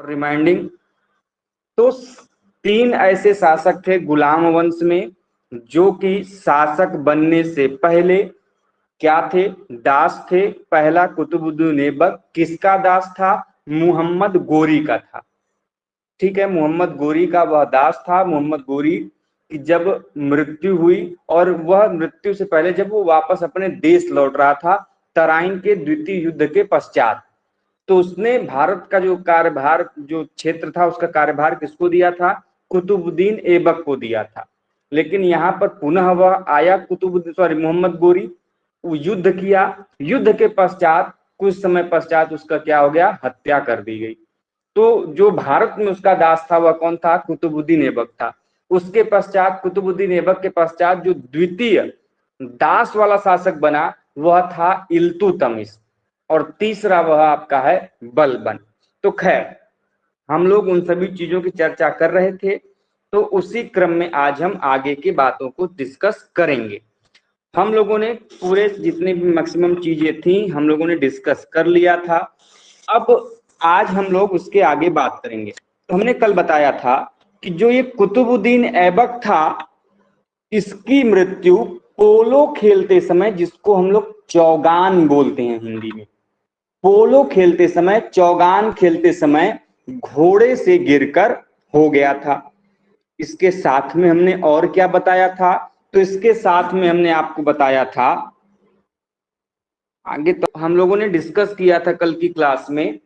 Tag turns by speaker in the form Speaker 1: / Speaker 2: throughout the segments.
Speaker 1: Reminding. तो तीन ऐसे शासक थे गुलाम वंश में जो कि शासक बनने से पहले क्या थे, दास थे। पहला कुतुबुद्दीन ऐबक किसका दास था, मोहम्मद गोरी का था। ठीक है, मोहम्मद गोरी का वह दास था। मोहम्मद गोरी की जब मृत्यु हुई और वह मृत्यु से पहले जब वो वापस अपने देश लौट रहा था तराइन के द्वितीय युद्ध के पश्चात, तो उसने भारत का जो कार्यभार, जो क्षेत्र था उसका कार्यभार किसको दिया था, कुतुबुद्दीन ऐबक को दिया था। लेकिन यहाँ पर पुनः वह आया मोहम्मद गोरी, वो युद्ध किया। युद्ध के पश्चात कुछ समय पश्चात उसका क्या हो गया, हत्या कर दी गई। तो जो भारत में उसका दास था वह कौन था, कुतुबुद्दीन ऐबक था। उसके पश्चात कुतुबुद्दीन ऐबक के पश्चात जो द्वितीय दास वाला शासक बना वह था इल्तुतमिश, और तीसरा वह आपका है बलबन। तो खैर हम लोग उन सभी चीजों की चर्चा कर रहे थे, तो उसी क्रम में आज हम आगे की बातों को डिस्कस करेंगे। हम लोगों ने पूरे जितने भी मैक्सिमम चीजें थी हम लोगों ने डिस्कस कर लिया था। अब आज हम लोग उसके आगे बात करेंगे। तो हमने कल बताया था कि जो ये कुतुबुद्दीन ऐबक था, इसकी मृत्यु पोलो खेलते समय, जिसको हम लोग चौगान बोलते हैं हिंदी में, पोलो खेलते समय, चौगान खेलते समय घोड़े से गिरकर हो गया था। इसके साथ में हमने और क्या बताया था, तो इसके साथ में हमने आपको बताया था आगे, तो हम लोगों ने डिस्कस किया था कल की क्लास में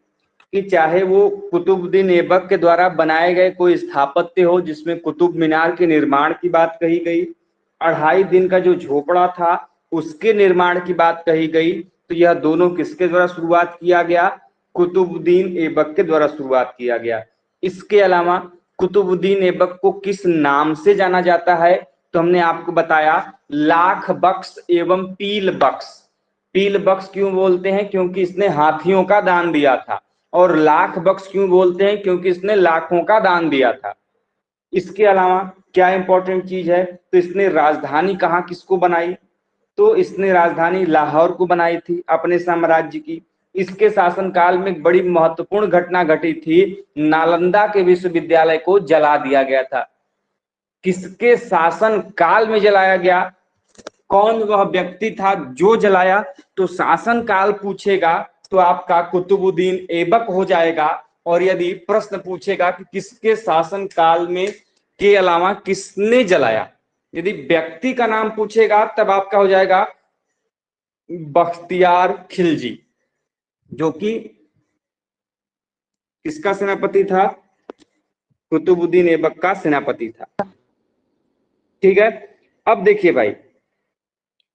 Speaker 1: कि चाहे वो कुतुबुद्दीन ऐबक के द्वारा बनाए गए कोई स्थापत्य हो जिसमें कुतुब मीनार के निर्माण की बात कही गई, 2.5 दिन का जो झोपड़ा था उसके निर्माण की बात कही गई, तो यह दोनों किसके द्वारा शुरुआत किया गया, कुतुबुद्दीन ऐबक के द्वारा शुरुआत किया गया। इसके अलावा कुतुबुद्दीन ऐबक को किस नाम से जाना जाता है, तो हमने आपको बताया लाख बख्श एवं पील बख्श। पील बख्श क्यों बोलते हैं, क्योंकि इसने हाथियों का दान दिया था। और लाख बख्श क्यों बोलते हैं, क्योंकि इसने लाखों का दान दिया था। इसके अलावा क्या इंपॉर्टेंट चीज है, तो इसने राजधानी कहाँ किसको बनाई, तो इसने राजधानी लाहौर को बनाई थी अपने साम्राज्य की। इसके शासनकाल में बड़ी महत्वपूर्ण घटना घटी थी, नालंदा के विश्वविद्यालय को जला दिया गया था। किसके शासन काल में जलाया गया, कौन वह व्यक्ति था जो जलाया, तो शासन काल पूछेगा तो आपका कुतुबुद्दीन ऐबक हो जाएगा। और यदि प्रश्न पूछेगा कि किसके शासन काल में के अलावा किसने जलाया, यदि व्यक्ति का नाम पूछेगा तब आपका हो जाएगा बख्तियार खिलजी, जो कि किसका सेनापति था, कुतुबुद्दीन ऐबक का सेनापति था। ठीक है, अब देखिए भाई,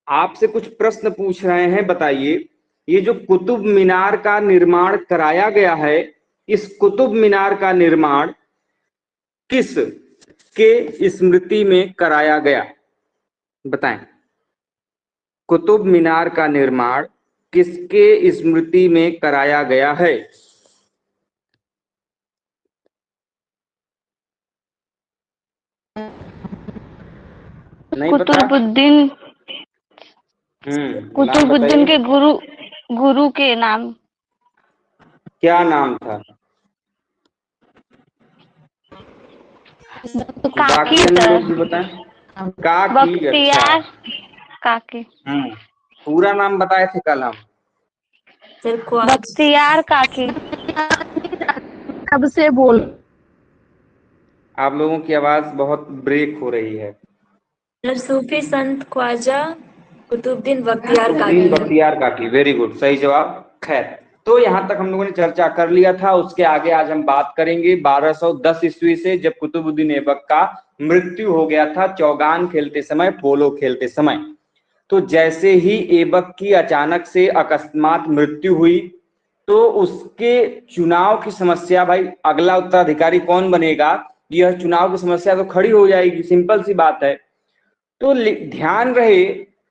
Speaker 1: आपसे कुछ प्रश्न पूछ रहे हैं, बताइए ये जो कुतुब मीनार का निर्माण कराया गया है, इस कुतुब मीनार का निर्माण किस के स्मृति में कराया गया, बताएं। कुतुब मीनार का निर्माण किसके स्मृति में कराया गया है, नहीं पता?
Speaker 2: कुतुबुद्दीन कुतुबुद्दीन के गुरु के नाम,
Speaker 1: क्या नाम था,
Speaker 2: काकी
Speaker 1: बाकी अन्य
Speaker 2: सर,
Speaker 1: लोग भी बताएं। काकी,
Speaker 2: बख्तियार काकी,
Speaker 1: पूरा नाम बताए थे कल हम,
Speaker 2: बख्तियार काकी।
Speaker 3: कब से बोल,
Speaker 1: आप लोगों की आवाज बहुत ब्रेक हो रही है।
Speaker 4: सूफी संत ख्वाजा कुतुबुद्दीन बख्तियार
Speaker 1: काकी, वेरी गुड, सही जवाब। खैर, तो यहाँ तक हम लोगों ने चर्चा कर लिया था। उसके आगे आज हम बात करेंगे 1210 ईस्वी से, जब कुतुबुद्दीन ऐबक का मृत्यु हो गया था चौगान खेलते समय, पोलो खेलते समय। तो जैसे ही ऐबक की अचानक से अकस्मात मृत्यु हुई, तो उसके चुनाव की समस्या, भाई अगला उत्तराधिकारी कौन बनेगा, यह चुनाव की समस्या तो खड़ी हो जाएगी, सिंपल सी बात है। तो ध्यान रहे,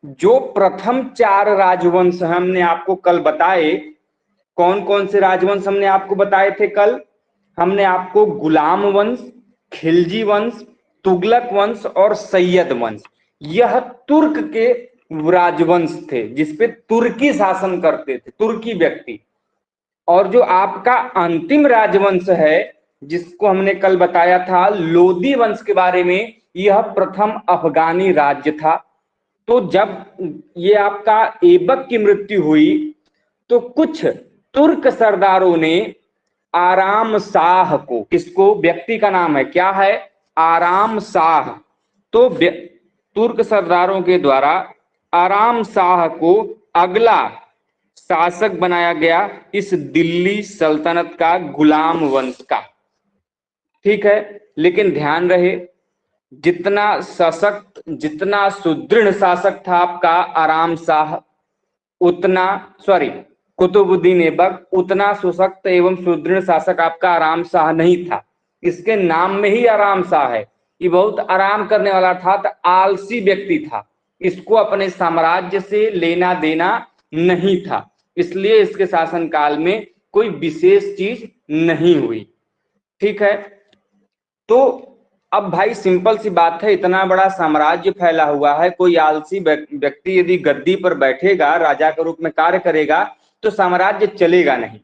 Speaker 1: जो प्रथम 4 राजवंश हमने आपको कल बताए, कौन कौन से राजवंश हमने आपको बताए थे कल, हमने आपको गुलाम वंश, खिलजी वंश, तुगलक वंश और सैयद वंश, यह तुर्क के राजवंश थे जिसपे तुर्की शासन करते थे, तुर्की व्यक्ति। और जो आपका अंतिम राजवंश है जिसको हमने कल बताया था लोदी वंश के बारे में, यह प्रथम अफगानी राज्य था। तो जब ये आपका ऐबक की मृत्यु हुई तो कुछ तुर्क सरदारों ने आराम शाह को, किसको, व्यक्ति का नाम है, क्या है, आराम शाह, तो तुर्क सरदारों के द्वारा आराम शाह को अगला शासक बनाया गया इस दिल्ली सल्तनत का गुलाम वंश का। ठीक है, लेकिन ध्यान रहे जितना सशक्त, जितना सुदृढ़ शासक था आपका आराम शाह, उतना कुतुबुद्दीन ऐबक, उतना सशक्त एवं सुदृढ़ शासक आपका आराम शाह नहीं था। इसके नाम में ही आराम शाह है, ये बहुत आराम करने वाला था, तो आलसी व्यक्ति था, इसको अपने साम्राज्य से लेना देना नहीं था, इसलिए इसके शासनकाल में कोई विशेष चीज नहीं हुई। ठीक है, तो अब भाई सिंपल सी बात है, इतना बड़ा साम्राज्य फैला हुआ है, कोई आलसी व्यक्ति यदि गद्दी पर बैठेगा, राजा के रूप में कार्य करेगा, तो साम्राज्य चलेगा नहीं।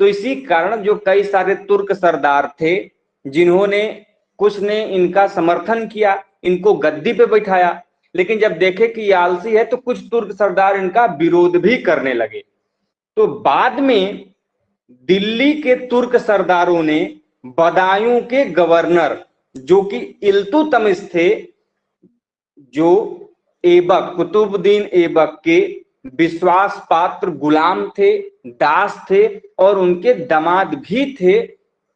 Speaker 1: तो इसी कारण जो कई सारे तुर्क सरदार थे जिन्होंने, कुछ ने इनका समर्थन किया, इनको गद्दी पे बैठाया, लेकिन जब देखे कि ये आलसी है तो कुछ तुर्क सरदार इनका विरोध भी करने लगे। तो बाद में दिल्ली के तुर्क सरदारों ने बदायूं के गवर्नर जो कि इल्तुतमिश थे, जो ऐबक, कुतुबुद्दीन ऐबक के विश्वास पात्र गुलाम थे, दास थे और उनके दामाद भी थे,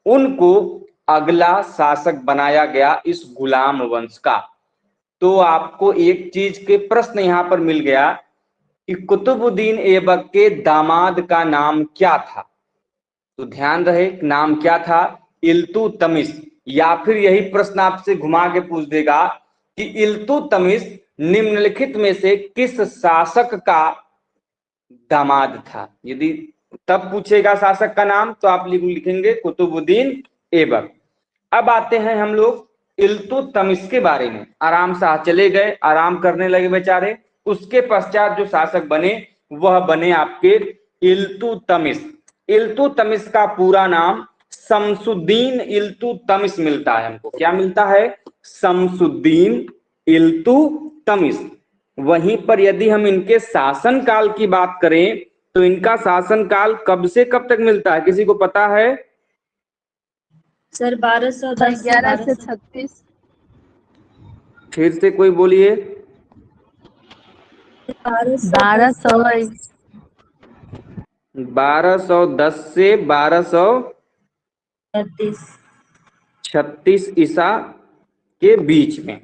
Speaker 1: उनको अगला शासक बनाया गया इस गुलाम वंश का। तो आपको एक चीज के प्रश्न यहां पर मिल गया कि कुतुबुद्दीन ऐबक के दामाद का नाम क्या था। तो ध्यान रहे नाम क्या था, इल्तुतमिश। या फिर यही प्रश्न आपसे घुमा के पूछ देगा कि इल्तुतमिश निम्नलिखित में से किस शासक का दामाद था। यदि तब पूछेगा शासक का नाम तो आप लिखेंगे कुतुबुद्दीन ऐबक। अब आते हैं हम लोग इल्तुतमिश के बारे में। आराम शाह चले गए, आराम करने लगे बेचारे, उसके पश्चात जो शासक बने वह बने आपके इल्तुतमिश। इल्तुतमिश का पूरा नाम शमसुद्दीन इल्तुतमिश मिलता है हमको। क्या मिलता है, शमसुद्दीन इल्तुतमिश। वहीं पर यदि हम इनके शासनकाल की बात करें तो इनका शासनकाल कब से कब तक मिलता है, किसी को पता है?
Speaker 4: सर 1210 से
Speaker 3: 11 से 36।
Speaker 1: फिर से कोई बोलिए।
Speaker 3: 1210
Speaker 1: से 1236 ईसा के बीच में।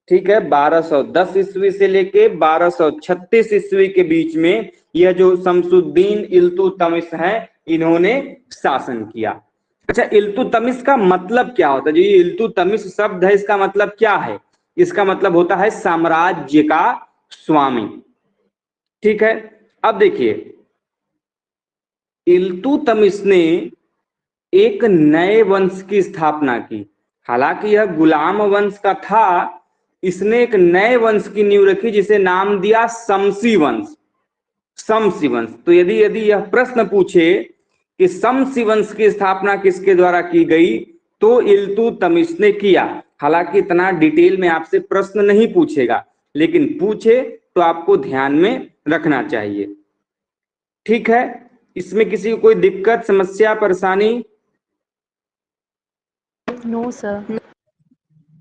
Speaker 1: ठीक है, 1210 ईस्वी से लेके 1236 ईस्वी के बीच में यह जो शमसुद्दीन इल्तुतमिश हैं इन्होंने शासन किया। अच्छा, इल्तुतमिश का मतलब क्या होता है? जो ये इल्तुतमिश शब्द है इसका मतलब क्या है? इसका मतलब होता है साम्राज्य का स्वामी। ठीक है, अब देखिए इल्तुतमिश ने एक नए वंश की स्थापना की। हालांकि यह गुलाम वंश का था, इसने एक नए वंश की नींव रखी जिसे नाम दिया शमसी वंश। शमसी वंश। तो यदि यह प्रश्न पूछे कि शमसी वंश की स्थापना किसके द्वारा की गई तो इल्तुतमिश ने किया। हालांकि इतना डिटेल में आपसे प्रश्न नहीं पूछेगा, लेकिन पूछे तो आपको ध्यान में रखना चाहिए। ठीक है, इसमें किसी को कोई दिक्कत, समस्या, परेशानी?
Speaker 3: No sir.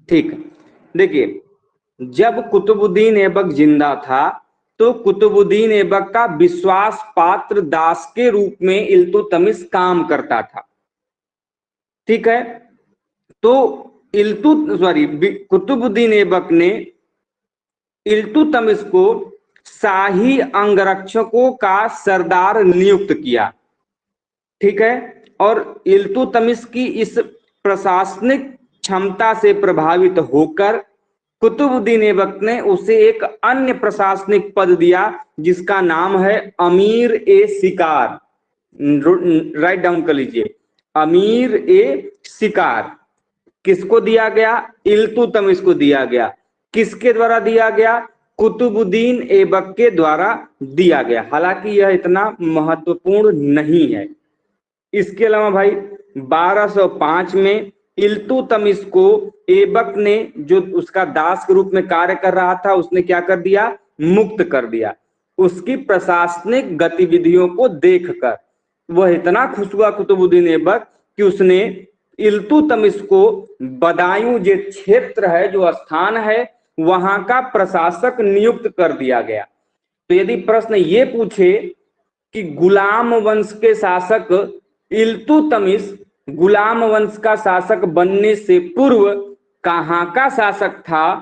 Speaker 1: ठीक है, देखिए जब कुतुबुद्दीन ऐबक जिंदा था तो कुतुबुद्दीन ऐबक का विश्वास पात्र दास के रूप में इल्तुतमिश काम करता था। ठीक है, तो कुतुबुद्दीन ऐबक ने इल्तुतमिश को शाही अंगरक्षकों का सरदार नियुक्त किया। ठीक है, और इल्तुतमिश की इस प्रशासनिक क्षमता से प्रभावित होकर कुतुबुद्दीन ऐबक ने उसे एक अन्य प्रशासनिक पद दिया जिसका नाम है अमीर ए शिकार। राइट डाउन कर लीजिए, अमीर ए शिकार। किसको दिया गया? इल्तुतमिश को दिया गया। किसके द्वारा दिया गया? कुतुबुद्दीन ऐबक के द्वारा दिया गया। हालांकि यह इतना महत्वपूर्ण नहीं है। इसके अलावा भाई 1205 में इल्तुतमिश को ऐबक ने, जो उसका दास के रूप में कार्य कर रहा था, उसने क्या कर दिया, मुक्त कर दिया। उसकी प्रशासनिक गतिविधियों को देखकर वह इतना खुश हुआ कुतुबुद्दीन ऐबक कि उसने इल्तुतमिश को बदायूं जो क्षेत्र है, जो स्थान है, वहां का प्रशासक नियुक्त कर दिया गया। तो यदि प्रश्न ये पूछे कि गुलाम वंश के शासक इल्तुतमिश गुलाम वंश का शासक बनने से पूर्व कहां का शासक था,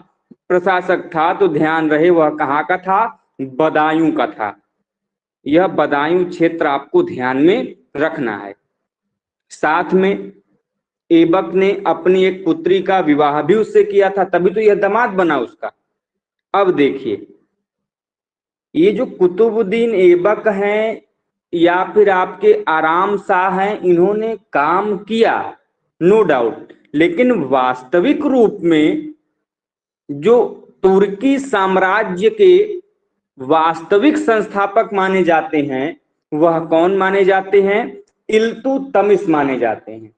Speaker 1: प्रशासक था, तो ध्यान रहे वह कहां का था, बदायूं का था। यह बदायूं क्षेत्र आपको ध्यान में रखना है। साथ में ऐबक ने अपनी एक पुत्री का विवाह भी उससे किया था, तभी तो यह दामाद बना उसका। अब देखिए, ये जो कुतुबुद्दीन ऐबक हैं या फिर आपके आराम शाह हैं, इन्होंने काम किया नो डाउट, लेकिन वास्तविक रूप में जो तुर्की साम्राज्य के वास्तविक संस्थापक माने जाते हैं वह कौन माने जाते हैं, इल्तुतमिश माने जाते हैं।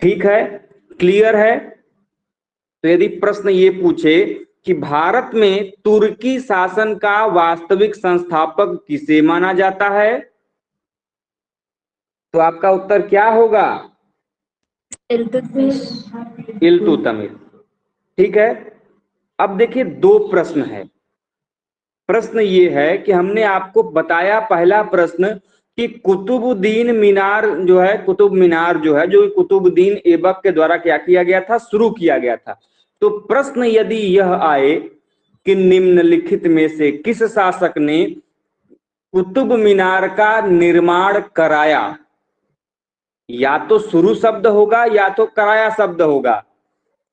Speaker 1: ठीक है, क्लियर है। तो यदि प्रश्न ये पूछे कि भारत में तुर्की शासन का वास्तविक संस्थापक किसे माना जाता है, तो आपका उत्तर क्या होगा,
Speaker 4: इल्तुतमिश।
Speaker 1: इल्तुतमिश। ठीक है। अब देखिए दो प्रश्न है। प्रश्न ये है कि हमने आपको बताया, पहला प्रश्न कि कुतुबुद्दीन मीनार जो है, कुतुब मीनार जो है, जो कुतुबुद्दीन ऐबक के द्वारा क्या किया गया था, शुरू किया गया था। तो प्रश्न यदि यह आए कि निम्नलिखित में से किस शासक ने कुतुब मीनार का निर्माण कराया, या तो शुरू शब्द होगा या तो कराया शब्द होगा,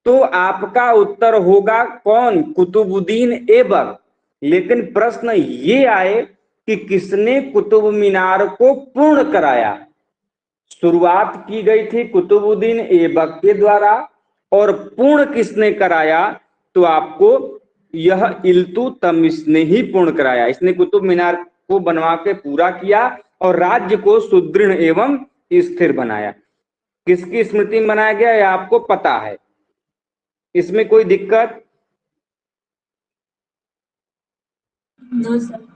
Speaker 1: तो आपका उत्तर होगा कौन, कुतुबुद्दीन ऐबक। लेकिन प्रश्न ये आए कि किसने कुतुब मीनार को पूर्ण कराया। शुरुआत की गई थी कुतुबुद्दीन ऐबक के द्वारा और पूर्ण किसने कराया, तो आपको यह इल्तुतमिश ने ही पूर्ण कराया। इसने कुतुब मीनार को बनवा के पूरा किया और राज्य को सुदृढ़ एवं स्थिर बनाया। किसकी स्मृति में बनाया गया यह आपको पता है, इसमें कोई दिक्कत,
Speaker 4: नो सर।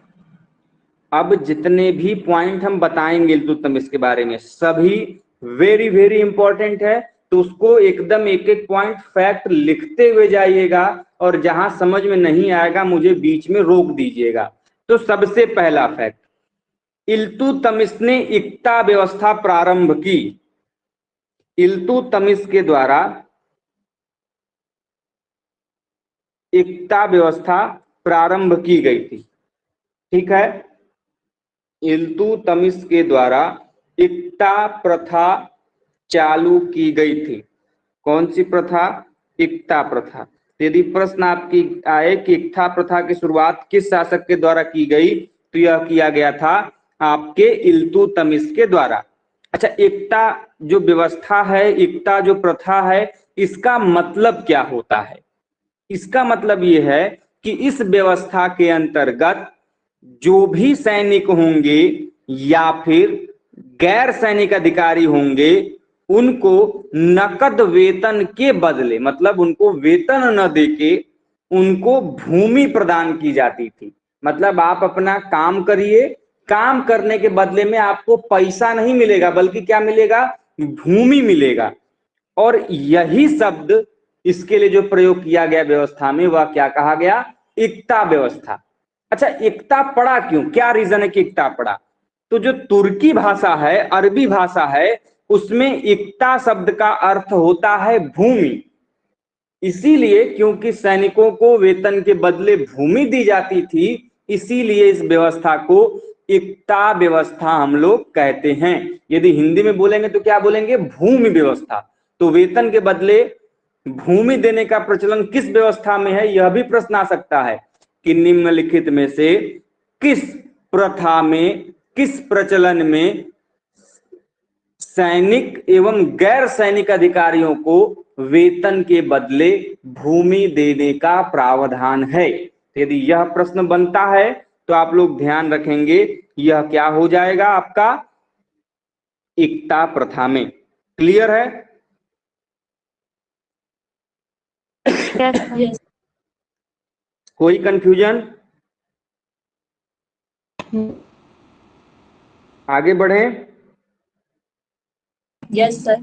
Speaker 1: अब जितने भी पॉइंट हम बताएंगे इल्तुतमिश के बारे में सभी वेरी वेरी इंपॉर्टेंट है, तो उसको एकदम एक एक पॉइंट फैक्ट लिखते हुए जाइएगा और जहां समझ में नहीं आएगा मुझे बीच में रोक दीजिएगा। तो सबसे पहला फैक्ट, इल्तुतमिश ने इक्ता व्यवस्था प्रारंभ की। इल्तुतमिश के द्वारा इक्ता व्यवस्था प्रारंभ की गई थी। ठीक है, इल्तुतमिश के द्वारा इक्ता प्रथा चालू की गई थी। कौन सी प्रथा, इक्ता प्रथा। यदि प्रश्न आपकी आए कि इक्ता प्रथा की शुरुआत किस शासक के द्वारा की गई, तो यह किया गया था आपके इल्तुतमिश के द्वारा। अच्छा, इक्ता जो व्यवस्था है, इक्ता जो प्रथा है, इसका मतलब क्या होता है, इसका मतलब यह है कि इस व्यवस्था के अंतर्गत जो भी सैनिक होंगे या फिर गैर सैनिक अधिकारी होंगे उनको नकद वेतन के बदले, मतलब उनको वेतन न देके उनको भूमि प्रदान की जाती थी। मतलब आप अपना काम करिए, काम करने के बदले में आपको पैसा नहीं मिलेगा बल्कि क्या मिलेगा, भूमि मिलेगा। और यही शब्द इसके लिए जो प्रयोग किया गया व्यवस्था में वह क्या कहा गया, इक्ता व्यवस्था। अच्छा, इक्ता पड़ा क्यों, क्या रीजन है कि इक्ता पड़ा, तो जो तुर्की भाषा है, अरबी भाषा है, उसमें इक्ता शब्द का अर्थ होता है भूमि। इसीलिए क्योंकि सैनिकों को वेतन के बदले भूमि दी जाती थी, इसीलिए इस व्यवस्था को इक्ता व्यवस्था हम लोग कहते हैं। यदि हिंदी में बोलेंगे तो क्या बोलेंगे, भूमि व्यवस्था। तो वेतन के बदले भूमि देने का प्रचलन किस व्यवस्था में है, यह भी प्रश्न आ सकता है कि निम्नलिखित में से किस प्रथा में, किस प्रचलन में सैनिक एवं गैर सैनिक अधिकारियों को वेतन के बदले भूमि देने का प्रावधान है। यदि यह प्रश्न बनता है तो आप लोग ध्यान रखेंगे, यह क्या हो जाएगा आपका इक्ता प्रथा में। क्लियर है?
Speaker 2: Yes sir.
Speaker 4: यस
Speaker 1: कोई कंफ्यूजन? आगे बढ़े?
Speaker 4: Yes sir.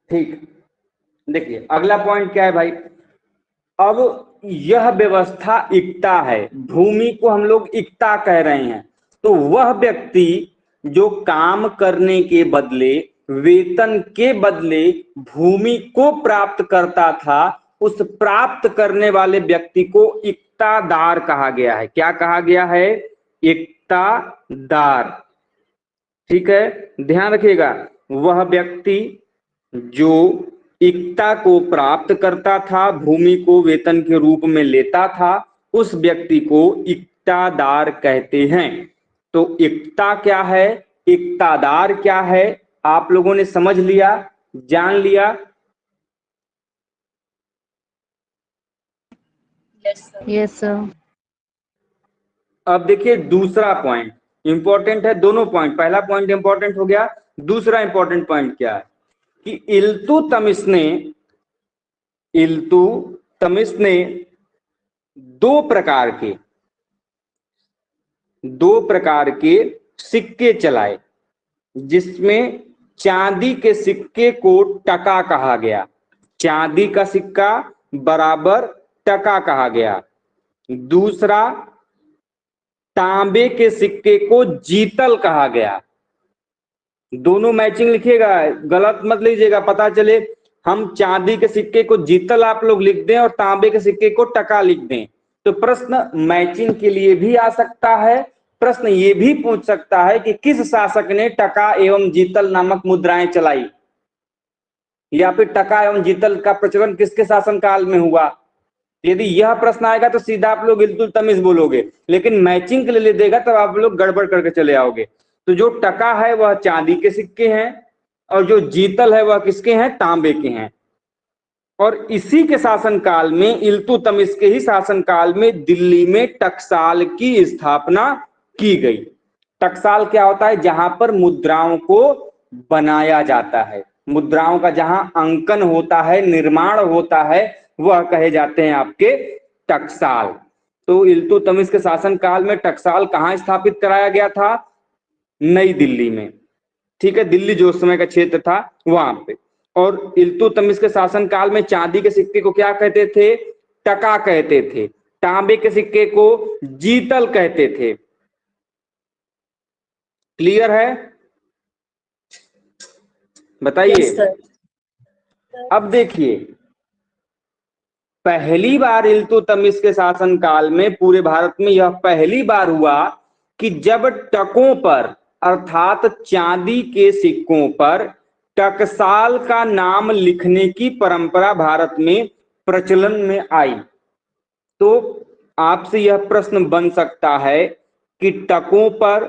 Speaker 1: ठीक, देखिए अगला पॉइंट क्या है भाई। अब यह व्यवस्था इक्ता है, भूमि को हम लोग इक्ता कह रहे हैं, तो वह व्यक्ति जो काम करने के बदले, वेतन के बदले भूमि को प्राप्त करता था, उस प्राप्त करने वाले व्यक्ति को इक्तादार कहा गया है। क्या कहा गया है? इक्तादार। ठीक है, ध्यान रखिएगा, वह व्यक्ति जो इक्ता को प्राप्त करता था, भूमि को वेतन के रूप में लेता था, उस व्यक्ति को इक्तादार कहते हैं। तो इक्ता क्या है, इक्तादार क्या है, आप लोगों ने समझ लिया, जान लिया?
Speaker 4: Yes sir.
Speaker 3: Yes sir.
Speaker 1: अब देखिए दूसरा पॉइंट इंपॉर्टेंट है, दोनों पॉइंट, पहला पॉइंट इंपॉर्टेंट हो गया, दूसरा इंपॉर्टेंट पॉइंट क्या है कि इल्तुतमिश ने दो प्रकार के सिक्के चलाए, जिसमें चांदी के सिक्के को टका कहा गया, चांदी का सिक्का बराबर टका कहा गया। दूसरा, तांबे के सिक्के को जीतल कहा गया। दोनों मैचिंग लिखिएगा, गलत मत लीजिएगा, पता चले हम चांदी के सिक्के को जीतल आप लोग लिख दें और तांबे के सिक्के को टका लिख दें, तो प्रश्न मैचिंग के लिए भी आ सकता है। प्रश्न ये भी पूछ सकता है कि किस शासक ने टका एवं जीतल नामक मुद्राएं चलाई, या फिर टका एवं जीतल का प्रचलन किसके शासनकाल में हुआ। यदि यह प्रश्न आएगा तो सीधा आप लोग इल्तुतमिश बोलोगे, लेकिन मैचिंग के लिए देगा तब आप लोग गड़बड़ करके चले आओगे। तो जो टका है वह चांदी के सिक्के हैं और जो जीतल है वह किसके हैं, तांबे के हैं। और इसी के शासनकाल में, इल्तुतमिश के ही शासनकाल में दिल्ली में टकसाल की स्थापना की गई। टकसाल क्या होता है? जहां पर मुद्राओं को बनाया जाता है, मुद्राओं का जहां अंकन होता है, निर्माण होता है, वह कहे जाते हैं आपके टकसाल। तो इल्तुतमिश के शासनकाल में टकसाल कहां स्थापित कराया गया था? नई दिल्ली में। ठीक है, दिल्ली जो उस समय का क्षेत्र था वहां पे। और इल्तुतमिश के शासनकाल में चांदी के सिक्के को क्या कहते थे? टका कहते थे। तांबे के सिक्के को जीतल कहते थे। क्लियर है? बताइए।
Speaker 4: Yes sir.
Speaker 1: अब देखिए, पहली बार इल्तुतमिश के शासनकाल में पूरे भारत में यह पहली बार हुआ कि जब टकों पर अर्थात चांदी के सिक्कों पर टकसाल का नाम लिखने की परंपरा भारत में प्रचलन में आई। तो आपसे यह प्रश्न बन सकता है कि टकों पर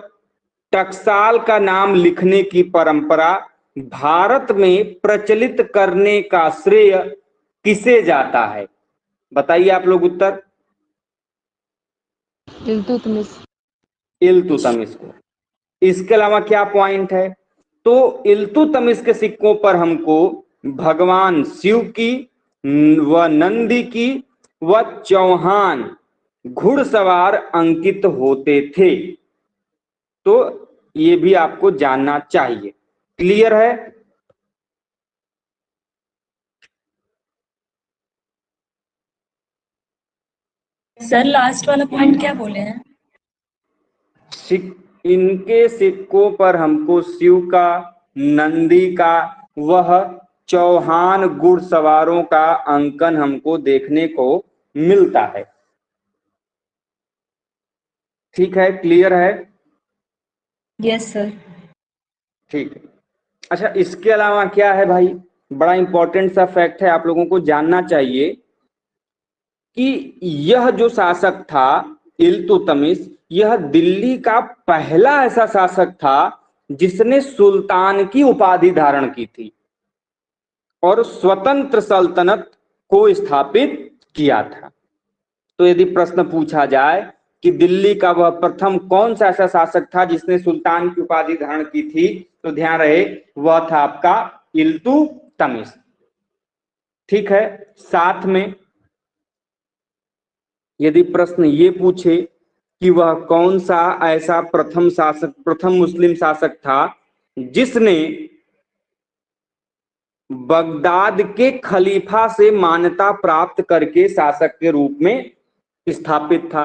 Speaker 1: टकसाल का नाम लिखने की परंपरा भारत में प्रचलित करने का श्रेय किसे जाता है? बताइए आप लोग उत्तर।
Speaker 3: इल्तुतमिश।
Speaker 1: इल्तुतमिश को। इसके अलावा क्या पॉइंट है? तो इल्तुतमिश के सिक्कों पर हमको भगवान शिव की व नंदी की व चौहान घुड़सवार अंकित होते थे। तो ये भी आपको जानना चाहिए। क्लियर है?
Speaker 4: सर लास्ट वाला पॉइंट क्या बोले हैं?
Speaker 1: इनके सिक्कों पर हमको शिव का, नंदी का, वह चौहान घुड़सवारों का अंकन हमको देखने को मिलता है। ठीक है, क्लियर है?
Speaker 4: Yes sir.
Speaker 1: ठीक है। अच्छा, इसके अलावा क्या है भाई, बड़ा इंपॉर्टेंट सा फैक्ट है, आप लोगों को जानना चाहिए कि यह जो शासक था इल्तुतमिश, यह दिल्ली का पहला ऐसा शासक था जिसने सुल्तान की उपाधि धारण की थी और स्वतंत्र सल्तनत को स्थापित किया था। तो यदि प्रश्न पूछा जाए कि दिल्ली का वह प्रथम कौन सा ऐसा शासक था जिसने सुल्तान की उपाधि धारण की थी, तो ध्यान रहे वह था आपका इल्तुतमिश। ठीक है। साथ में यदि प्रश्न ये पूछे कि वह कौन सा ऐसा प्रथम मुस्लिम शासक था जिसने बगदाद के खलीफा से मान्यता प्राप्त करके शासक के रूप में स्थापित था।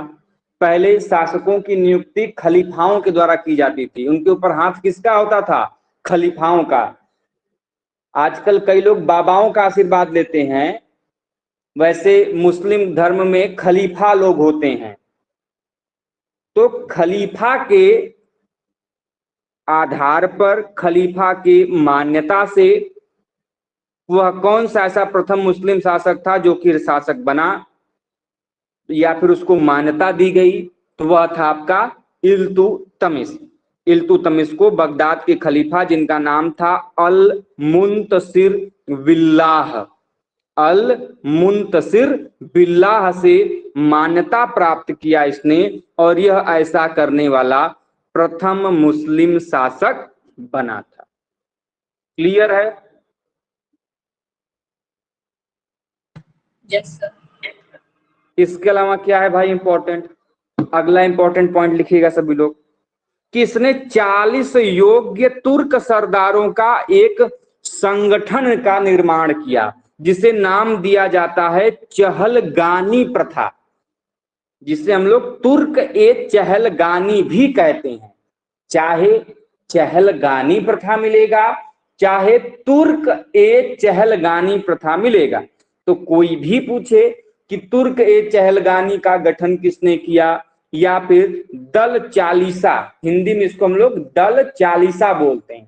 Speaker 1: पहले शासकों की नियुक्ति खलीफाओं के द्वारा की जाती थी, उनके ऊपर हाथ किसका होता था? खलीफाओं का। आजकल कई लोग बाबाओं का आशीर्वाद लेते हैं, वैसे मुस्लिम धर्म में खलीफा लोग होते हैं। तो खलीफा के आधार पर, खलीफा की मान्यता से वह कौन सा ऐसा प्रथम मुस्लिम शासक था जो कि शासक बना या फिर उसको मान्यता दी गई, तो वह था आपका इल्तुतमिश। इल्तुतमिश को बगदाद के खलीफा जिनका नाम था अल मुंतसिर बिल्लाह, अल मुंतसिर बिल्लाह से मान्यता प्राप्त किया इसने, और यह ऐसा करने वाला प्रथम मुस्लिम शासक बना था। क्लियर है?
Speaker 4: Yes sir.
Speaker 1: इसके अलावा क्या है भाई इंपॉर्टेंट? अगला इंपॉर्टेंट पॉइंट लिखिएगा सभी लोग कि इसने 40 योग्य तुर्क सरदारों का एक संगठन का निर्माण किया जिसे नाम दिया जाता है चहलगानी प्रथा, जिसे हम लोग तुर्क ए चहलगानी भी कहते हैं। चाहे चहलगानी प्रथा मिलेगा, चाहे तुर्क ए चहलगानी प्रथा मिलेगा। तो कोई भी पूछे कि तुर्क ए चहलगानी का गठन किसने किया, या फिर दल चालीसा, हिंदी में इसको हम लोग दल चालीसा बोलते हैं,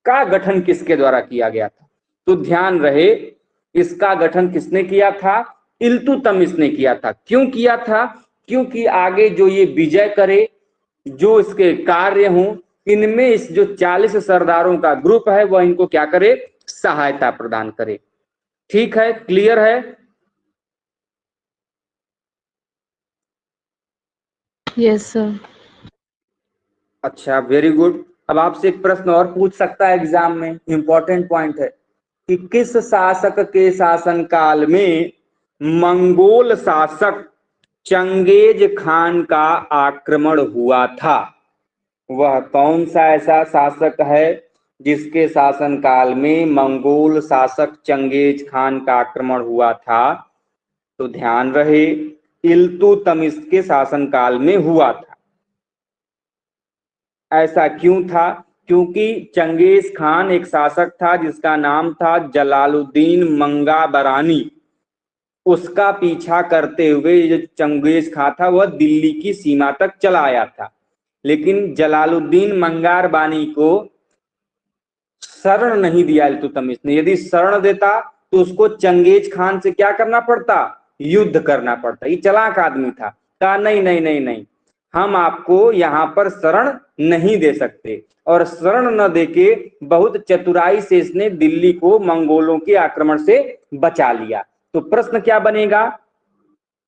Speaker 1: का गठन किसके द्वारा किया गया था, तो ध्यान रहे इसका गठन किसने किया था? इल्तुतमिश ने किया था। क्यों किया था? क्योंकि आगे जो ये विजय करे, जो इसके कार्य हों, इनमें इस जो 40 सरदारों का ग्रुप है वह इनको क्या करे? सहायता प्रदान करे। ठीक है, क्लियर है?
Speaker 3: Yes sir.
Speaker 1: अच्छा, वेरी गुड। अब आपसे एक प्रश्न और पूछ सकता है एग्जाम में, इंपॉर्टेंट पॉइंट है कि किस शासक के शासनकाल में मंगोल शासक चंगेज खान का आक्रमण हुआ था? वह कौन सा ऐसा शासक है जिसके शासनकाल में मंगोल शासक चंगेज खान का आक्रमण हुआ था? तो ध्यान रहे इल्तुतमिश के शासनकाल में हुआ था। ऐसा क्यों था? क्योंकि चंगेज खान एक शासक था जिसका नाम था जलालुद्दीन मंगाबरानी। उसका पीछा करते हुए जो चंगेज खान था वह दिल्ली की सीमा तक चला आया था, लेकिन जलालुद्दीन मंगारबानी को शरण नहीं दिया इल्तुतमिश ने। यदि शरण देता तो उसको चंगेज खान से क्या करना पड़ता? युद्ध करना पड़ता। ये चालाक आदमी था, कहा नहीं नहीं नहीं नहीं, हम आपको यहाँ पर शरण नहीं दे सकते, और शरण न देके बहुत चतुराई से इसने दिल्ली को मंगोलों के आक्रमण से बचा लिया। तो प्रश्न क्या बनेगा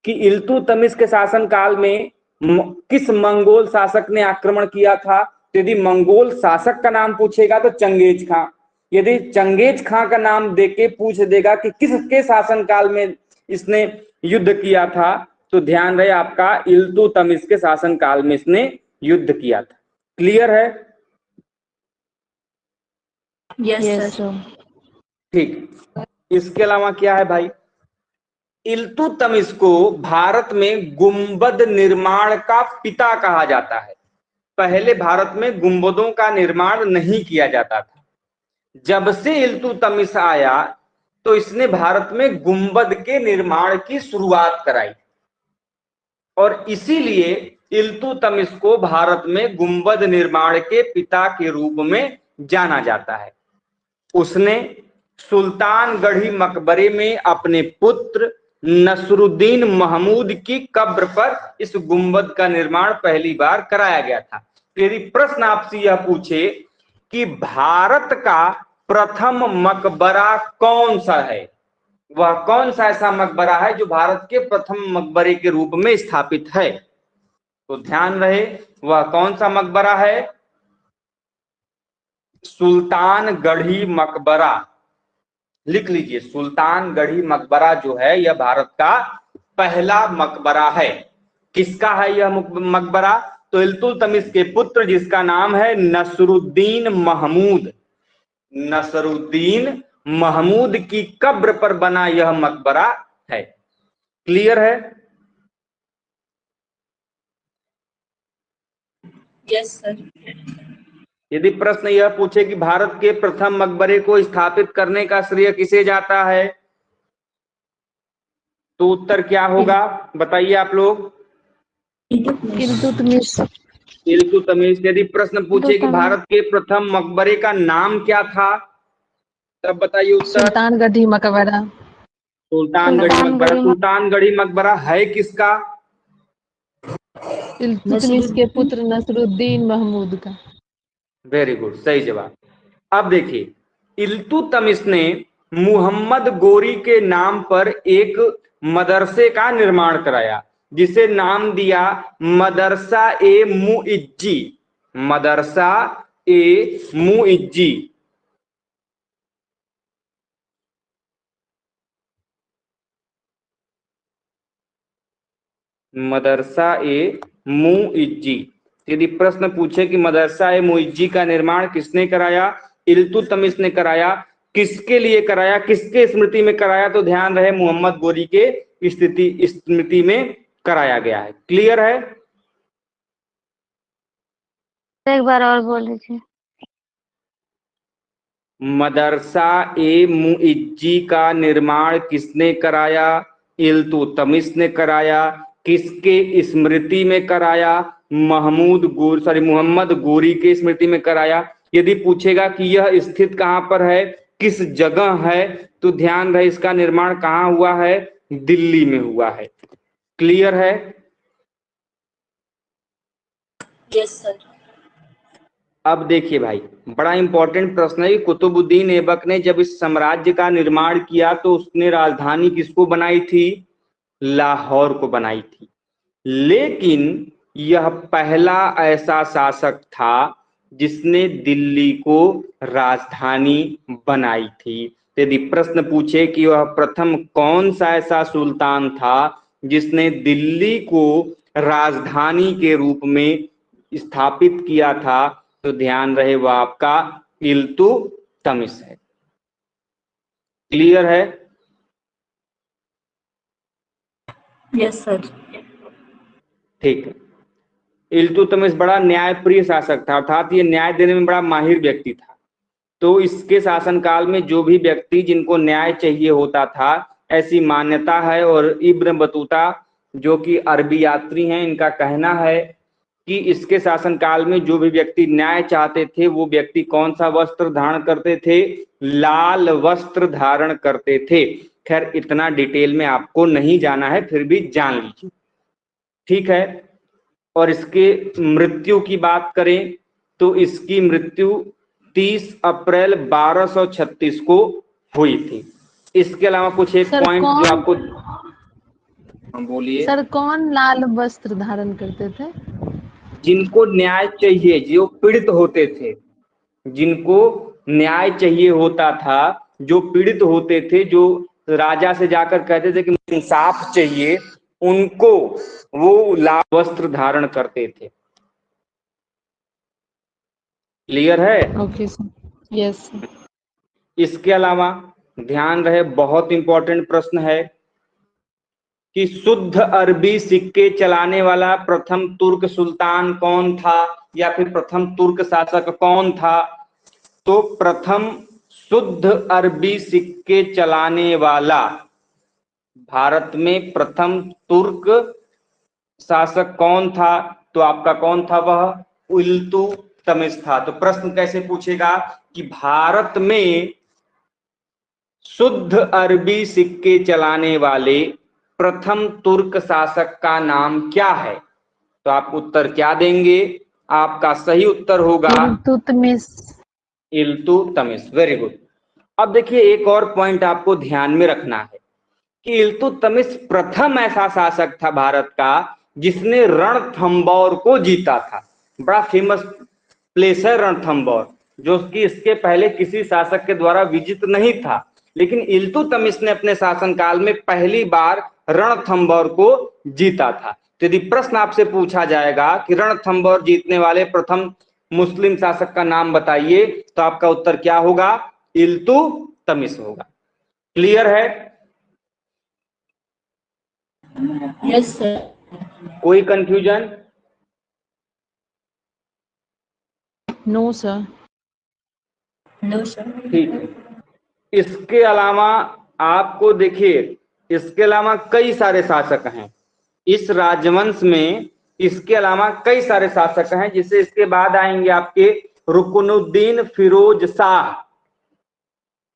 Speaker 1: कि इल्तुतमिश के शासनकाल में किस मंगोल शासक ने आक्रमण किया था? तो यदि मंगोल शासक का नाम पूछेगा तो चंगेज खां। यदि चंगेज खां का नाम देके पूछ देगा कि किसके शासनकाल में इसने युद्ध किया था, तो ध्यान रहे आपका इल्तुतमिश के शासनकाल में इसने युद्ध किया था। क्लियर है?
Speaker 4: Yes
Speaker 3: yes
Speaker 4: sir.
Speaker 3: सर।
Speaker 1: ठीक। इसके अलावा क्या है भाई? इल्तुतमिश को भारत में गुंबद निर्माण का पिता कहा जाता है। पहले भारत में गुंबदों का निर्माण नहीं किया जाता था। जब से इल्तुतमिश आया तो इसने भारत में गुंबद के निर्माण की शुरुआत कराई, और इसीलिए इल्तुतमिश को भारत में गुंबद निर्माण के पिता के रूप में जाना जाता है। उसने सुल्तानगढ़ी मकबरे में अपने पुत्र नसरुद्दीन महमूद की कब्र पर इस गुंबद का निर्माण पहली बार कराया गया था। यदि प्रश्न आपसे यह पूछे कि भारत का प्रथम मकबरा कौन सा है, वह कौन सा ऐसा मकबरा है जो भारत के प्रथम मकबरे के रूप में स्थापित है? तो ध्यान रहे, वह कौन सा मकबरा है? सुल्तानगढ़ी मकबरा। लिख लीजिए, सुल्तानगढ़ी मकबरा जो है यह भारत का पहला मकबरा है। किसका है यह मकबरा? तो इल्तुतमिश के पुत्र जिसका नाम है नसरुद्दीन महमूद, नसरुद्दीन महमूद की कब्र पर बना यह मकबरा है। क्लियर है?
Speaker 4: Yes sir.
Speaker 1: यदि प्रश्न यह पूछे कि भारत के प्रथम मकबरे को स्थापित करने का श्रेय किसे जाता है, तो उत्तर क्या होगा बताइए आप लोग?
Speaker 3: इल्तुतमिश।
Speaker 1: इल्तुतमिश। यदि प्रश्न पूछे कि भारत के प्रथम मकबरे का नाम क्या था, तब बताइए उत्तर?
Speaker 3: सुल्तानगढ़ी मकबरा।
Speaker 1: सुल्तानगढ़ी मकबरा। सुल्तानगढ़ी मकबरा है किसका?
Speaker 3: इल्तुतमिश के पुत्र नसरुद्दीन महमूद का।
Speaker 1: वेरी गुड, सही जवाब। अब देखिए, इल्तुतमिश ने मुहम्मद गोरी के नाम पर एक मदरसे का निर्माण कराया, जिसे नाम दिया मदरसा ए मुइज्जी। मदरसा ए मुइज्जी। मदरसा ए मुइज्जी। यदि प्रश्न पूछे कि मदरसा ए मुइज्जी का निर्माण किसने कराया? इल्तुतमिश ने कराया। किसके लिए कराया, किसके स्मृति में कराया? तो ध्यान रहे, मोहम्मद गोरी के स्मृति में कराया गया है। क्लियर है?
Speaker 2: एक बार और बोल दीजिए।
Speaker 1: मदरसा ए मुइज्जी का निर्माण किसने कराया? इल्तुतमिश ने कराया। किसके स्मृति में कराया? मोहम्मद गोरी के स्मृति में कराया। यदि पूछेगा कि यह स्थित कहां पर है, किस जगह है, तो ध्यान रहे इसका निर्माण कहां हुआ है? दिल्ली में हुआ है। क्लियर है?
Speaker 4: Yes sir.
Speaker 1: अब देखिए भाई, बड़ा इंपॉर्टेंट प्रश्न है। कुतुबुद्दीन ऐबक ने जब इस साम्राज्य का निर्माण किया तो उसने राजधानी किसको बनाई थी? लाहौर को बनाई थी। लेकिन यह पहला ऐसा शासक था जिसने दिल्ली को राजधानी बनाई थी। यदि प्रश्न पूछे कि वह प्रथम कौन सा ऐसा सुल्तान था जिसने दिल्ली को राजधानी के रूप में स्थापित किया था, तो ध्यान रहे वह आपका इल्तुतमिश है। क्लियर है?
Speaker 4: Yes sir.
Speaker 1: ठीक है। इल्तुतमिश बड़ा न्यायप्रिय शासक था, अर्थात ये न्याय देने में बड़ा माहिर व्यक्ति था। तो इसके शासनकाल में जो भी व्यक्ति जिनको न्याय चाहिए होता था, ऐसी मान्यता है। और इब्न बतूता जो कि अरबी यात्री हैं, इनका कहना है कि इसके शासनकाल में जो भी व्यक्ति न्याय चाहते थे, वो व्यक्ति कौन सा वस्त्र धारण करते थे? लाल वस्त्र धारण करते थे। खैर, इतना डिटेल में आपको नहीं जाना है, फिर भी जान लीजिए। ठीक है। और इसके मृत्यु की बात करें तो इसकी मृत्यु 30 अप्रैल 1236 को हुई थी। इसके अलावा कुछ एक पॉइंट जो आपको, बोलिए
Speaker 3: सर, कौन लाल वस्त्र धारण करते थे?
Speaker 1: जिनको न्याय चाहिए, जो पीड़ित होते थे, जिनको न्याय चाहिए होता था, जो पीड़ित होते थे, जो राजा से जाकर कहते थे कि मुझे इंसाफ चाहिए, उनको वो लाल वस्त्र धारण करते थे। क्लियर है?
Speaker 3: Okay sir. यस।
Speaker 1: इसके अलावा ध्यान रहे, बहुत इंपॉर्टेंट प्रश्न है कि शुद्ध अरबी सिक्के चलाने वाला प्रथम तुर्क सुल्तान कौन था, या फिर प्रथम तुर्क शासक कौन था? तो प्रथम शुद्ध अरबी सिक्के चलाने वाला भारत में प्रथम तुर्क शासक कौन था? तो आपका कौन था? वह इल्तुतमिश था। तो प्रश्न कैसे पूछेगा कि भारत में शुद्ध अरबी सिक्के चलाने वाले प्रथम तुर्क शासक का नाम क्या है? तो आप उत्तर क्या देंगे? आपका सही उत्तर होगा
Speaker 3: इल्तुतमिश।
Speaker 1: इल्तुतमिश। Very good. अब देखिए, एक और पॉइंट आपको ध्यान में रखना है कि इल्तुतमिश प्रथम ऐसा शासक था भारत का जिसने रणथंबोर को जीता था। बड़ा फेमस प्लेस है रणथंबोर, जो कि इसके पहले किसी शासक के द्वारा विजित नहीं था, लेकिन इल्तुतमिश ने अपने शासनकाल में पहली बार रणथंबोर को जीता था। तो यदि प्रश्न आपसे पूछा जाएगा कि रणथंबोर जीतने वाले प्रथम मुस्लिम शासक का नाम बताइए, तो आपका उत्तर क्या होगा? इल्तुतमिश होगा। क्लियर है?
Speaker 4: Yes sir.
Speaker 1: कोई confusion?
Speaker 3: No sir.
Speaker 4: No sir.
Speaker 1: ठीक है। इसके अलावा आपको देखिए, इसके अलावा कई सारे शासक हैं इस राजवंश में। इसके अलावा कई सारे शासक हैं, जिसे इसके बाद आएंगे आपके रुकनुद्दीन फिरोज शाह,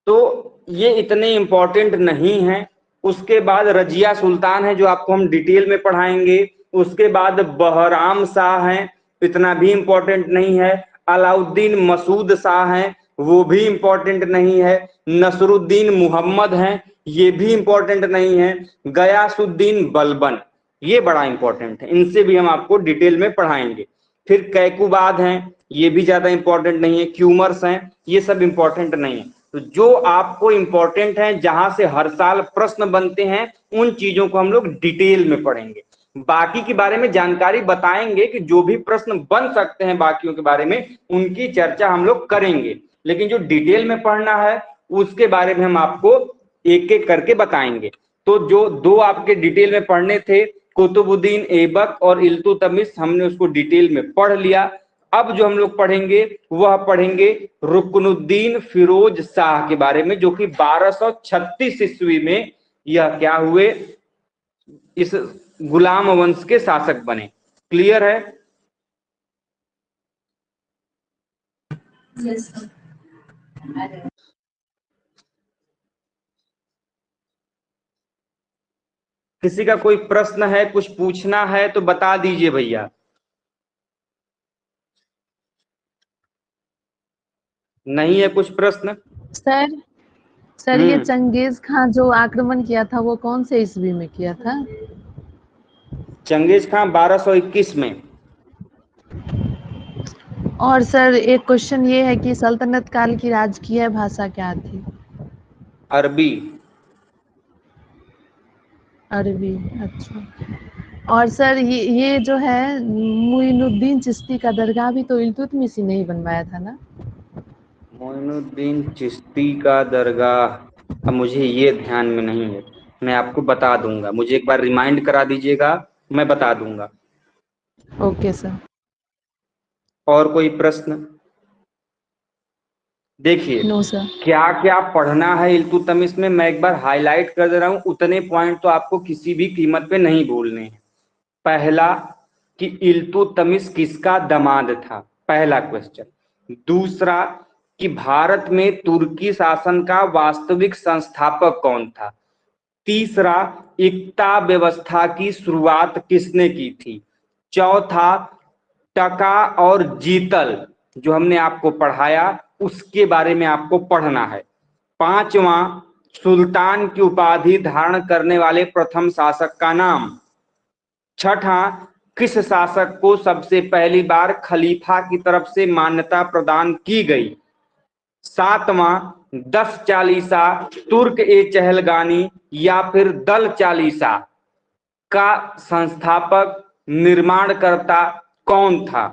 Speaker 1: तो ये इतने इंपॉर्टेंट नहीं है। उसके बाद रजिया सुल्तान है, जो आपको हम डिटेल में पढ़ाएंगे। उसके बाद बहराम शाह हैं, इतना भी इंपॉर्टेंट नहीं है। अलाउद्दीन मसूद शाह हैं, वो भी इंपॉर्टेंट नहीं है। नसरुद्दीन मुहम्मद हैं, ये भी इंपॉर्टेंट नहीं है। गयासुद्दीन बलबन, ये बड़ा इंपॉर्टेंट है, इनसे भी हम आपको डिटेल में पढ़ाएंगे। फिर कैकुबाद हैं, ये भी ज्यादा इंपॉर्टेंट नहीं है। क्यूमर्स हैं, ये सब इंपॉर्टेंट नहीं है। तो जो आपको इंपॉर्टेंट है, जहां से हर साल प्रश्न बनते हैं, उन चीजों को हम लोग डिटेल में पढ़ेंगे। बाकी के बारे में जानकारी बताएंगे कि जो भी प्रश्न बन सकते हैं बाकियों के बारे में, उनकी चर्चा हम लोग करेंगे, लेकिन जो डिटेल में पढ़ना है उसके बारे में हम आपको एक एक करके बताएंगे। तो जो दो आपके डिटेल में पढ़ने थे, कुतुबुद्दीन ऐबक और इल्तुतमिश, हमने उसको डिटेल में पढ़ लिया। अब जो हम लोग पढ़ेंगे वह पढ़ेंगे रुकनुद्दीन फिरोज शाह के बारे में, जो कि 1236 ईस्वी में यह क्या हुए, इस गुलाम वंश के शासक बने। क्लियर है?
Speaker 4: Yes sir.
Speaker 1: किसी का कोई प्रश्न है, कुछ पूछना है तो बता दीजिए भैया। नहीं है कुछ प्रश्न?
Speaker 3: सर सर, ये चंगेज खान जो आक्रमण किया था वो कौन से ईस्वी में किया था?
Speaker 1: चंगेज खान 1221 में।
Speaker 3: और सर एक क्वेश्चन ये है कि सल्तनत काल की राजकीय भाषा क्या थी?
Speaker 1: अरबी।
Speaker 3: अरबी, अच्छा। और सर ये जो है मुइनुद्दीन चिश्ती का दरगाह भी तो इल्तुतमिश ही नहीं बनवाया था ना?
Speaker 1: मोइनुद्दीन चिश्ती का दरगाह, अब मुझे ये ध्यान में नहीं है, मैं आपको बता दूंगा। मुझे एक बार रिमाइंड करा दीजिएगा, मैं बता दूंगा।
Speaker 3: Okay sir.
Speaker 1: और कोई प्रश्न? देखिए,
Speaker 3: नो सर।
Speaker 1: क्या क्या पढ़ना है इल्तुतमिश में, मैं एक बार हाईलाइट कर दे रहा हूं। उतने पॉइंट तो आपको किसी भी कीमत पे नहीं भूलने हैं। पहला, कि इल्तुतमिश किसका दामाद था, पहला क्वेश्चन। दूसरा, कि भारत में तुर्की शासन का वास्तविक संस्थापक कौन था। तीसरा, इक्ता व्यवस्था की शुरुआत किसने की थी। चौथा, टका और जीतल जो हमने आपको पढ़ाया उसके बारे में आपको पढ़ना है। पांचवा, सुल्तान की उपाधि धारण करने वाले प्रथम शासक का नाम। छठा, किस शासक को सबसे पहली बार खलीफा की तरफ से मान्यता प्रदान की गई। सातवां, 10 चालीसा तुर्क ए चहलगानी या फिर दल चालीसा का संस्थापक निर्माणकर्ता कौन था।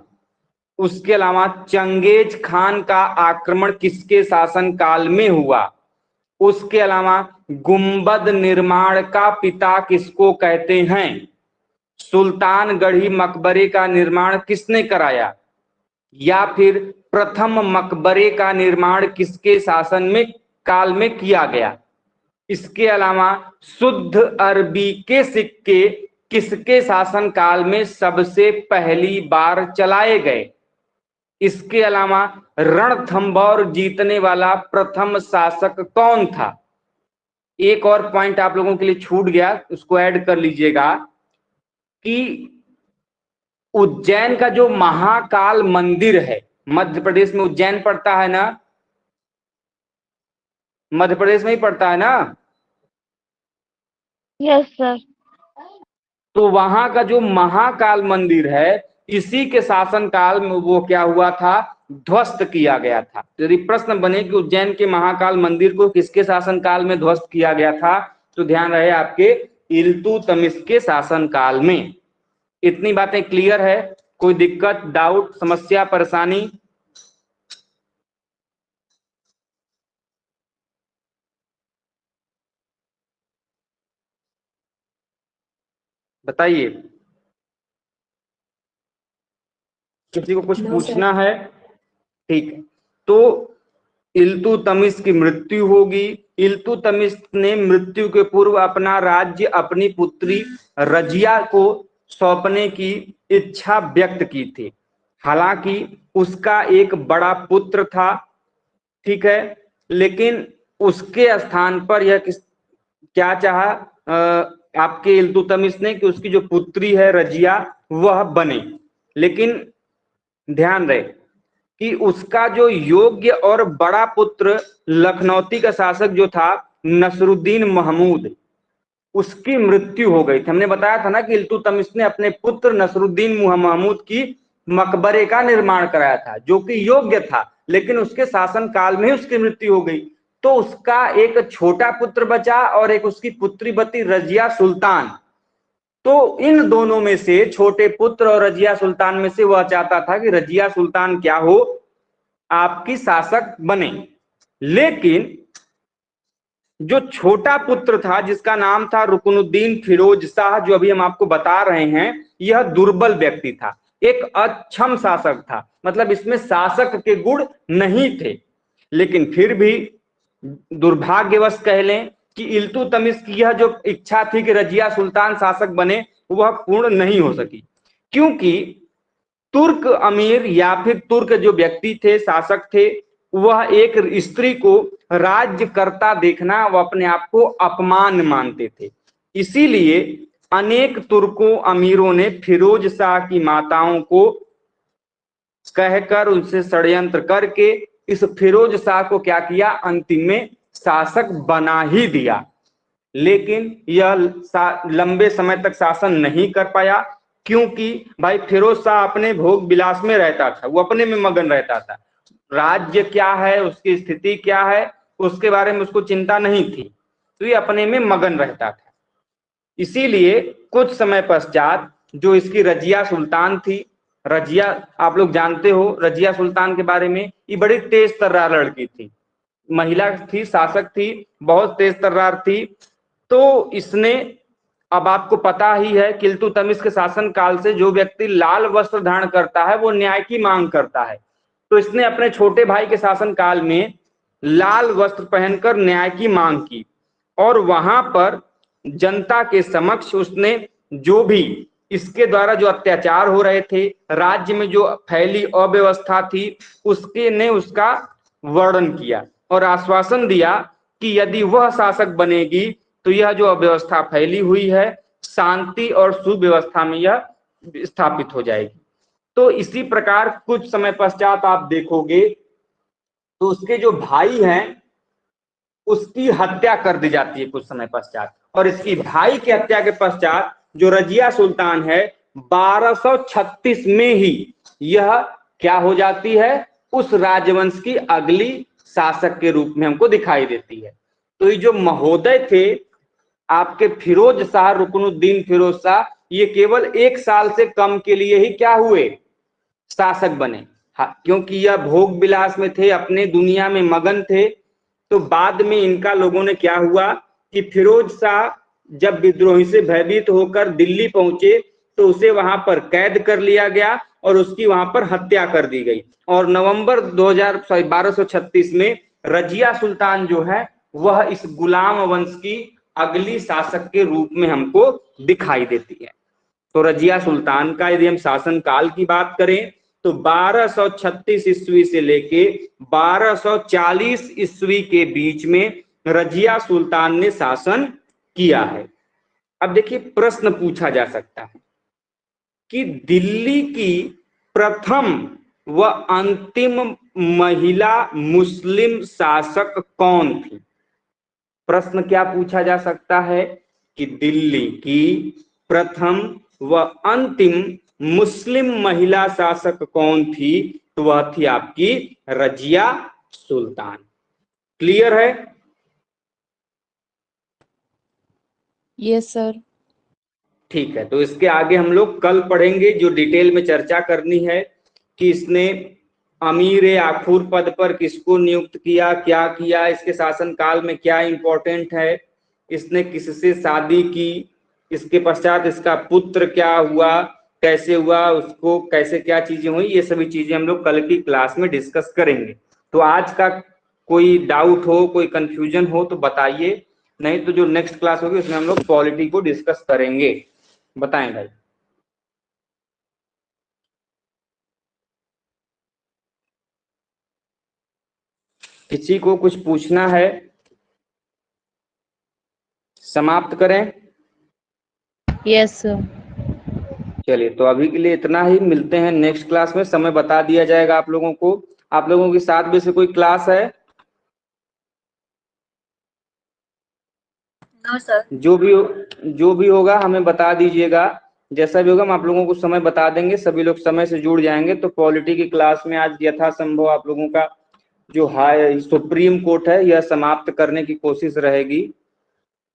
Speaker 1: उसके अलावा चंगेज खान का आक्रमण किसके शासन काल में हुआ। उसके अलावा गुंबद निर्माण का पिता किसको कहते हैं। सुल्तानगढ़ी मकबरे का निर्माण किसने कराया, या फिर प्रथम मकबरे का निर्माण किसके शासन में काल में किया गया। इसके अलावा शुद्ध अरबी के सिक्के किसके शासन काल में सबसे पहली बार चलाए गए। इसके अलावा रणथंबोर जीतने वाला प्रथम शासक कौन था। एक और पॉइंट आप लोगों के लिए छूट गया, उसको ऐड कर लीजिएगा, कि उज्जैन का जो महाकाल मंदिर है, मध्य प्रदेश में उज्जैन पड़ता है ना, मध्य प्रदेश में ही पड़ता है ना।
Speaker 2: Yes sir.
Speaker 1: तो वहां का जो महाकाल मंदिर है इसी के शासन काल में वो क्या हुआ था, ध्वस्त किया गया था। यदि प्रश्न बने कि उज्जैन के महाकाल मंदिर को किसके शासन काल में ध्वस्त किया गया था, तो ध्यान रहे आपके इल्तुतमिश के शासन काल में। इतनी बातें क्लियर है? कोई दिक्कत, डाउट, समस्या, परेशानी? बताइए, किसी को कुछ
Speaker 4: No,
Speaker 1: पूछना है? ठीक है, तो इल्तुतमिश की मृत्यु होगी। इल्तुतमिश ने मृत्यु के पूर्व अपना राज्य अपनी पुत्री रजिया को सौंपने की इच्छा व्यक्त की थी। हालांकि उसका एक बड़ा पुत्र था, ठीक है, लेकिन उसके स्थान पर यह क्या चाहा आपके इल्तुतमिश ने कि उसकी जो पुत्री है रजिया वह बने। लेकिन ध्यान रहे कि उसका जो योग्य और बड़ा पुत्र लखनौती का शासक जो था नसरुद्दीन महमूद, उसकी मृत्यु हो गई थी। हमने बताया था ना कि इल्तुतमिश ने अपने पुत्र नसरुद्दीन महमूद की मकबरे का निर्माण कराया था जो कि योग्य था, लेकिन उसके शासन काल में ही उसकी मृत्यु हो गई। तो उसका एक छोटा पुत्र बचा और एक उसकी पुत्री बची रजिया सुल्तान। तो इन दोनों में से छोटे पुत्र और रजिया सुल्तान में से वह चाहता था कि रजिया सुल्तान क्या हो, आपकी शासक बने। लेकिन जो छोटा पुत्र था जिसका नाम था रुकनुद्दीन फिरोज शाह, जो अभी हम आपको बता रहे हैं, यह दुर्बल व्यक्ति था, एक अक्षम शासक था, मतलब इसमें शासक के गुण नहीं थे। लेकिन फिर भी दुर्भाग्यवश कह लें कि इल्तुतमिश की यह जो इच्छा थी कि रजिया सुल्तान शासक बने वह पूर्ण नहीं हो सकी, क्योंकि तुर्क अमीर या फिर तुर्क जो व्यक्ति थे, शासक थे, वह एक स्त्री को राज्यकर्ता देखना वह अपने आप को अपमान मानते थे। इसीलिए अनेक तुर्कों अमीरों ने फिरोज शाह की माताओं को कहकर उनसे षड्यंत्र करके इस फिरोज शाह को क्या किया, अंतिम में शासक बना ही दिया। लेकिन यह लंबे समय तक शासन नहीं कर पाया, क्योंकि भाई फिरोज शाह अपने भोग विलास में रहता था, वो अपने में मगन रहता था। राज्य क्या है, उसकी स्थिति क्या है, उसके बारे में उसको चिंता नहीं थी, तो ये अपने में मगन रहता था। इसीलिए कुछ समय पश्चात जो इसकी रजिया सुल्तान थी, रजिया आप लोग जानते हो रजिया सुल्तान के बारे में, ये बड़ी तेज तर्रार लड़की थी, महिला थी, शासक थी, बहुत तेज तर्रार थी। तो इसने, अब आपको पता ही है कि इल्तुतमिश के शासन काल से जो व्यक्ति लाल वस्त्र धारण करता है वो न्याय की मांग करता है। तो इसने अपने छोटे भाई के शासन काल में लाल वस्त्र पहनकर न्याय की मांग की, और वहां पर जनता के समक्ष उसने जो भी इसके द्वारा जो अत्याचार हो रहे थे, राज्य में जो फैली अव्यवस्था थी, उसका वर्णन किया और आश्वासन दिया कि यदि वह शासक बनेगी तो यह जो अव्यवस्था फैली हुई है, शांति और सुव्यवस्था में यह स्थापित हो जाएगी। तो इसी प्रकार कुछ समय पश्चात आप देखोगे तो उसके जो भाई हैं उसकी हत्या कर दी जाती है कुछ समय पश्चात, और इसकी भाई की हत्या के पश्चात जो रजिया सुल्तान है 1236 में ही यह क्या हो जाती है, उस राजवंश की अगली शासक के रूप में हमको दिखाई देती है। तो ये जो महोदय थे आपके फिरोज शाह, रुकनुद्दीन फिरोज शाह, ये केवल 1 साल से कम के लिए ही क्या हुए, शासक बने। क्योंकि यह भोग विलास में थे, अपने दुनिया में मगन थे। तो बाद में इनका लोगों ने क्या हुआ कि फिरोज शाह जब विद्रोही से भयभीत होकर दिल्ली पहुंचे तो उसे वहां पर कैद कर लिया गया और उसकी वहां पर हत्या कर दी गई। और नवंबर 1236 में रजिया सुल्तान जो है वह इस गुलाम वंश की अगली शासक के रूप में हमको दिखाई देती है। तो रजिया सुल्तान का यदि हम शासन काल की बात करें तो 1236 ईस्वी से लेके 1240 ईस्वी के बीच में रजिया सुल्तान ने शासन किया है। अब देखिए प्रश्न पूछा जा सकता है कि दिल्ली की प्रथम व अंतिम महिला मुस्लिम शासक कौन थी। प्रश्न क्या पूछा जा सकता है कि दिल्ली की प्रथम व अंतिम मुस्लिम महिला शासक कौन थी? तो वह थी आपकी रजिया सुल्तान। क्लियर है?
Speaker 3: Yes sir.
Speaker 1: ठीक है, तो इसके आगे हम लोग कल पढ़ेंगे, जो डिटेल में चर्चा करनी है कि इसने अमीर आखुर पद पर किसको नियुक्त किया, क्या किया, इसके शासनकाल में क्या इंपॉर्टेंट है, इसने किससे शादी की, इसके पश्चात इसका पुत्र क्या हुआ, कैसे हुआ, उसको कैसे क्या चीजें हुई, ये सभी चीजें हम लोग कल की क्लास में डिस्कस करेंगे। तो आज का कोई डाउट हो, कोई कंफ्यूजन हो तो बताइए, नहीं तो जो नेक्स्ट क्लास होगी उसमें हम लोग पॉलिटी को डिस्कस करेंगे। बताएं भाई। किसी को कुछ पूछना है? समाप्त करें?
Speaker 3: Yes sir.
Speaker 1: चलिए, तो अभी के लिए इतना ही, मिलते हैं नेक्स्ट क्लास में। समय बता दिया जाएगा आप लोगों को। आप लोगों की 7 बजे से कोई क्लास है?
Speaker 4: No sir.
Speaker 1: जो भी होगा हमें बता दीजिएगा। जैसा भी होगा हम आप लोगों को समय बता देंगे, सभी लोग समय से जुड़ जाएंगे। तो पॉलिटी की क्लास में आज यथासंभव आप लोगों का जो हाई सुप्रीम कोर्ट है यह समाप्त करने की कोशिश रहेगी।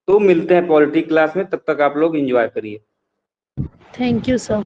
Speaker 1: तो मिलते हैं पॉलिटी क्लास में, तब तक आप लोग एंजॉय करिए।
Speaker 3: Thank you sir.